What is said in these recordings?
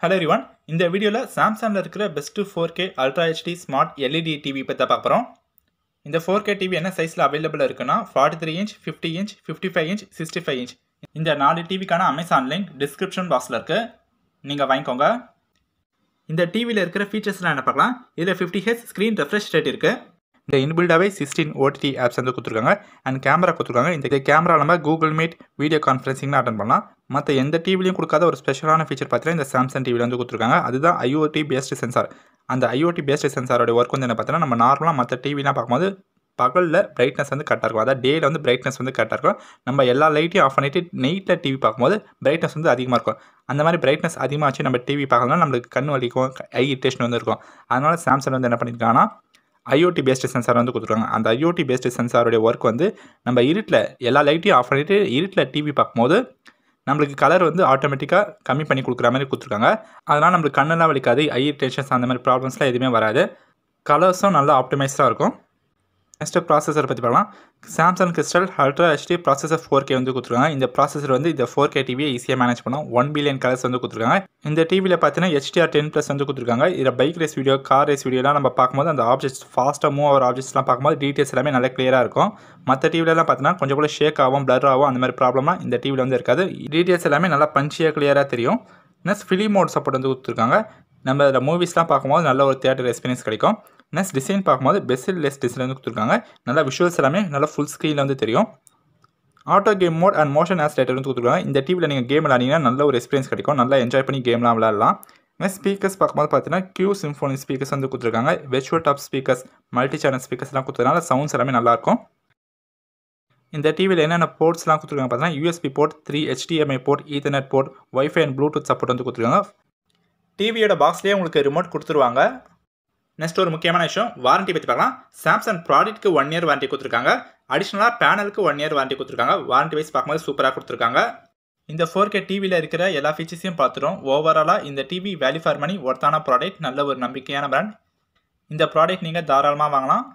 Hello everyone. இந்த வீடியோல சாம்சங்ல இருக்கிற best 4K Ultra HD smart LED TV பத்தி பார்க்கறோம். இந்த 4K டிவி என்ன சைஸ்ல அவேலபிளா இருக்குன்னா 43 இன்ச், 50 இன்ச், 55 இன்ச், 65 இன்ச். இந்த 4 டிவிக்கான Amazon லிங்க் டிஸ்கிரிப்ஷன் பாக்ஸ்ல இருக்கு. நீங்க வாங்கிக்கோங்க. இந்த டிவில இருக்கிற ஃபீச்சர்ஸ்லாம் என்ன பார்க்கலாம். இதுல 50Hz ஸ்கிரீன் ரெஃப்ரெஷ் ரேட் இருக்கு. இந்த இன்பில்டாவே 16 OTT ஆப்ஸ் வந்து கொடுத்துருக்காங்க அண்ட் கேமரா கொடுத்துருக்காங்க. இந்த கேமரா நம்ம Google meet video conferencing attend பண்ணலாம். மற்ற எந்த டிவிலையும் கொடுக்காத ஒரு ஸ்பெஷலான ஃபீச்சர் பார்த்தீங்கன்னா இந்த சாம்சங் டிவியில் வந்து கொடுத்துருக்காங்க. அதுதான் IoT பேஸ்டு சென்சார். அந்த IoT பேஸ்டு சென்சாரோட ஒர்க் வந்து என்ன பார்த்தீங்கன்னா நம்ம நார்மலாக மற்ற டிவிலாம் பார்க்கும்போது பகலில் பிரைட்னஸ் வந்து கரெக்டாக இருக்கும். அதாவது டேயில் வந்து பிரைட்னஸ் வந்து கரெக்டாக இருக்கும். நம்ம எல்லா லைட்டையும் ஆஃப் பண்ணிவிட்டு நைட்டில் டிவி பார்க்கும்போது பிரைட்னஸ் வந்து அதிகமாக இருக்கும். அந்த மாதிரி பிரைட்னஸ் அதிகமாகச்சு நம்ம டிவி பார்க்கணும்னா நம்மளுக்கு கண் வலிக்கும், ஐ இரிட்டேஷன் வந்து இருக்கும். அதனால் சாம்சங் வந்து என்ன பண்ணியிருக்காங்கன்னா IoT பேஸ்டு சென்சார் வந்து கொடுத்துருக்காங்க. அந்த IoT பேஸ்டு சென்சாரோடைய ஒர்க் வந்து நம்ம இருட்டில் எல்லா லைட்டையும் ஆஃப் பண்ணிவிட்டு இருட்டில் டிவி பார்க்கும்போது நம்மளுக்கு கலர் வந்து ஆட்டோமேட்டிக்காக கம்மி பண்ணி கொடுக்குற மாதிரி கொடுத்துருக்காங்க. அதனால் நம்மளுக்கு கண்ணெல்லாம் வலிக்காது, ஐ இரிட்டேஷன்ஸ் அந்த மாதிரி ப்ராப்ளம்ஸ்லாம் எதுவுமே வராது. கலர்ஸும் நல்லா ஆப்டிமைஸ்டாக இருக்கும். நெக்ஸ்ட்டு ப்ராசஸர் பற்றி பார்க்கலாம். Samsung crystal ultra HD processor 4K வந்து கொடுத்துருக்காங்க. இந்த ப்ராசஸர் வந்து இந்த 4K டிவியை ஈஸியாக மேனேஜ் பண்ணோம். 1 பில்லியன் கலர்ஸ் வந்து கொடுத்துருக்காங்க. இந்த டிவியில் பார்த்தீங்கன்னா HDR10+ வந்து கொடுத்துருக்காங்க. இதில் bike race video, car race வீடியோலாம் நம்ம பார்க்கும்போது அந்த ஆப்ஜெக்ட்ஸ் ஃபாஸ்ட்டாக மூவ் ஆகிற ஆப்ஜெக்ட்ஸ்லாம் பார்க்கும்போது டீட்டெயில்ஸ் எல்லாமே நல்லா கிளியராக இருக்கும். மற்ற டிவிலலாம் பார்த்தீங்கன்னா கொஞ்சம் கூட ஷேக் ஆகும், பிளர் ஆகும், அந்த மாதிரி ப்ராப்ளம்லாம் இந்த டிவியில் வந்து இருக்காது. டீட்டெயில்ஸ் எல்லாமே நல்லா பஞ்சியாக கிளியராக தெரியும். நெக்ஸ்ட் ஃபிலிம் மோட் சப்போர்ட் வந்து கொடுத்துருக்காங்க. நம்ம இதில் மூவிஸ்லாம் பார்க்கும்போது நல்ல ஒரு தியேட்டர் எக்ஸ்பீரியன்ஸ் கிடைக்கும். நெக்ஸ்ட் டிசைன் பார்க்கும்போது பெஸ்ட் டிசைன் வந்து கொடுத்துருக்காங்க. நல்லா விஷுவல்ஸ் எல்லாமே நல்லா ஃபுல் ஸ்க்ரீனில் வந்து தெரியும். Auto game mode and motion accelerator வந்து கொடுத்துருக்காங்க. இந்த டிவியில் நீங்கள் கேம் விளாடிங்கன்னா நல்ல ஒரு எக்ஸ்பீரியன்ஸ் கிடைக்கும். நல்லா என்ஜாய் பண்ணி கேம்லாம் விளாடலாம். நெக்ஸ்ட் ஸ்பீக்கர்ஸ் பார்க்கும்போது பார்த்தீங்கன்னா Q சிம்ஃபோனி ஸ்பீக்கர்ஸ் வந்து கொடுத்துருக்காங்க. Virtual top speakers, multi channel ஸ்பீக்கர்ஸ்லாம் கொடுத்துருக்காங்க. சவுண்ட்ஸ் எல்லாமே நல்லாயிருக்கும். இந்த டிவியில் என்னென்ன போர்ட்ஸ்லாம் கொடுத்துருக்காங்க பார்த்தீங்கன்னா USB port, 3 HDMI port, Ethernet port, wifi and Bluetooth support வந்து கொடுத்துருக்காங்க. டிவியோட பாக்ஸ்லேயே உங்களுக்கு ரிமோட் கொடுத்துருவாங்க. நெக்ஸ்ட் ஒரு முக்கியமான விஷயம், வாரண்டி பற்றி பார்க்கலாம். சாம்சங் ப்ராடக்ட்க்கு 1 இயர் வாரண்டி கொடுத்துருக்காங்க. அடிஷ்னலாக பேனலுக்கு 1 இயர் வாரண்டி கொடுத்துருக்காங்க. வாரண்டி வைஸ் பார்க்கும்போது சூப்பராக கொடுத்துருக்காங்க. இந்த 4K டிவியில் இருக்கிற எல்லா ஃபீச்சர்ஸையும் பார்த்துரும். ஓவராலாக இந்த டிவி வேல்யூ ஃபார் மணி ஒர்த்தான ப்ராடக்ட், நல்ல ஒரு நம்பிக்கையான பிராண்ட். இந்த ப்ராடக்ட் நீங்கள் தாராளமாக வாங்கலாம்.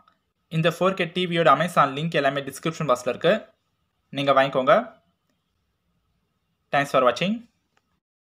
இந்த 4K டிவியோட Amazon லிங்க் எல்லாமே டிஸ்கிரிப்ஷன் பாக்ஸில் இருக்குது. நீங்கள் வாங்கிக்கோங்க. தேங்க்ஸ் ஃபார் வாட்சிங்.